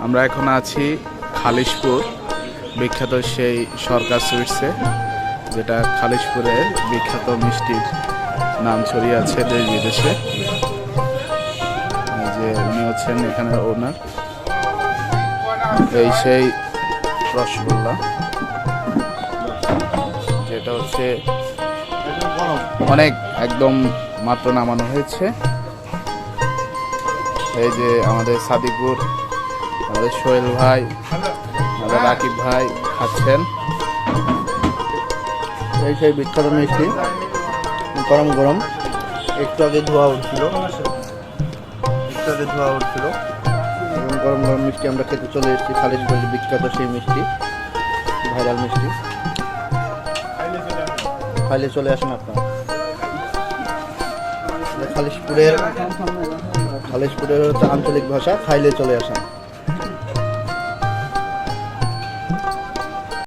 আমরা এখন আছি খালিশপুর বিখ্যাত সেই সরকার সুইটসে, যেটা খালিশপুরের বিখ্যাত মিষ্টির নাম ছড়িয়ে আছে দেশ বিদেশে। এই যে উনি হচ্ছেন এখানের ওনার। এই সেই রসগোল্লা, যেটা হচ্ছে অনেক একদম মাত্র নামানো হয়েছে। এই যে আমাদের সাদিকুর, আমাদের সোহেল ভাই, আমাদের রাকিব ভাই খাচ্ছেন এই সেই বিখ্যাত মিষ্টি, গরম গরম। একটু আগে ধোয়া উঠছিল, এবং গরম গরম মিষ্টি আমরা খেতে চলে এসেছি। খালিশপুরের বিখ্যাত সেই মিষ্টি, ভাইরাল মিষ্টি। খাইলে চলে আসেন আপনারা। খালিশপুরের হচ্ছে আঞ্চলিক ভাষা, খাইলে চলে আসেন।